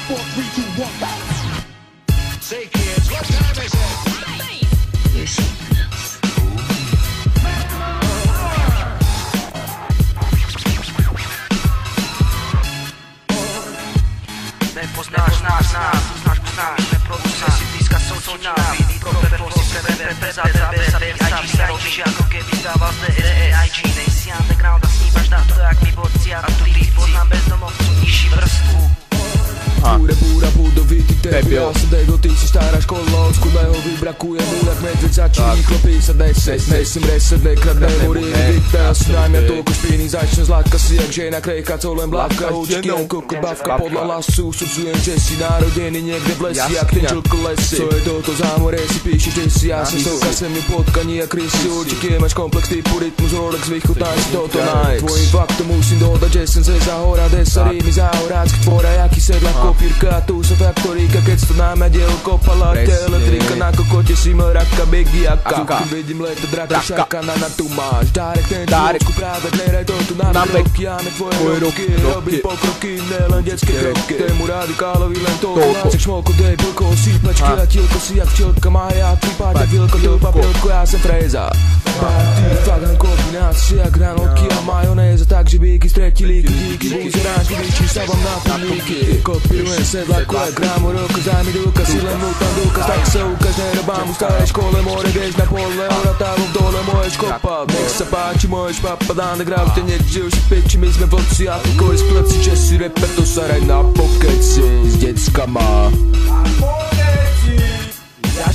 4, 3, 2, 1. Say kids, what time is it? You're something else. Nepoznáš nás, neprodúsa si blízka sočina. Vidí pro tebe za tebe zavíjají se ročí, ako keby dával z DSAIG. Nejsi underground a snívaš na to, jak my borci a tu líp poznám bezdomovců nižší vrstvu. Púra budovitý tempo, ja sa dego, ty si stará škola, od skudného vybrakujem, jak medveď začí rýchlo písať neset. Nesem reset, nekradnem uriny, vyptel si najmä toľko špiny, začne zlátka si jak žena krejka, co len blávka, očky len kokot, bavka, podľa hlasu, sudzujem, že si narodený niekde v lesi, jak ten člko lesy. Co je toto zámore, si píšeš, že si ja som stovka, sem mi potkaní a krysy, určite máš komplex typu rytmus, Rolex, vychutnáš si toto nájsť. Tvojim faktom musím dodať, že som se zahora, desa rýmy zahorácky tvora, jaký sedlak kopírka, tu sa faktoríka, keď to náma diel kopala, elektrika, na kokote si mraka, begiaka. Vidím leto draka, šarkana na tu máš, dárek ten tvočku, práve gleraj to tu na roky, a ne tvoje roky, robím pokroky, nelen detské kroky, tému radikálovi len to lásek, šmolko, debilko, sípačky a tilko si jak včelka, maja, prípade vilko, to papilko, ja som freza. Party, fagan, kombinácia, granotky a majonéza, takže bíky, stretí líky, díky, búzerážky, vyčí sa vám na pomíky. Kopírujem sedlaku a grámu roka, zájmi dúka, si len mútam dúkaz, tak sa ukáž, nerobám v starej škole, more, vieš na pole, oratávo v dole, môžeš kopať, nech sa páči, môžeš papať, underground, te niekde už peči, my sme vlci, a takový spleci, že si reper, to sa raj na pokeci, s deckama.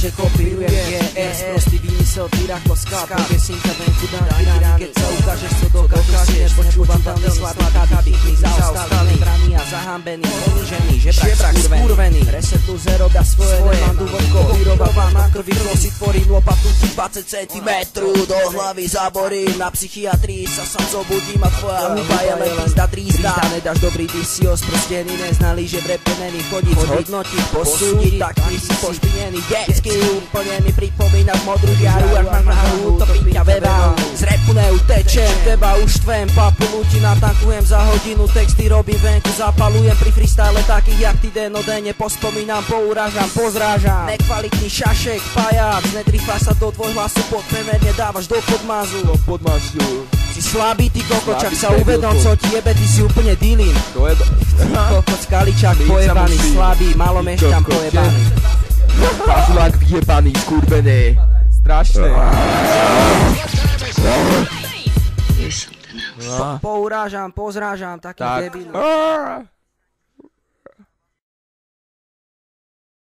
Že kopírujem GS, prostý výmysel, týrako skápa, piesinka venku dám tirány, keď sa ukážeš, co dokážeš, počúvam tam slabý kabíkny, zaostali, braný a zahambený, ponížený, žebrak skurvený, resetu robia svoje, nemám dôvodko, vyrovávam na krvi, si tvorím lopatu 20 cm, do hlavy zaborím, na psychiatrii sa sám zobudím a tvoja huba je len pizda trízda, nedáš dobrý, ty si osprostený, neznali, že v repe není chodiť, hodnotiť, posúdiť, tak ty si pošpinený, úplne mi pripomínaš modrú žiaru, až máš nahu, to piťa vebám. Z repu neutečem, teba už štvem, papulu ti natankujem za hodinu, texty robím venku, zapalujem pri freestyle takých jak ty denodenne, pospomínam, pourážam, pozrážam. Nekvalitný šašek, pajac, netrifáš sa do tvoj hlasu, podpremerne dávaš do podmazu. Si slabý, ty kokočak, sa uvedom, co ti jebe, ty si úplne dilín. Kokot skaličak, pojebaný, slabý, malomešťan, pojebaný. Pazulák vyjebaný, skurvený. Strašné. You're something else. Pourážam, pozrážam, taký debil.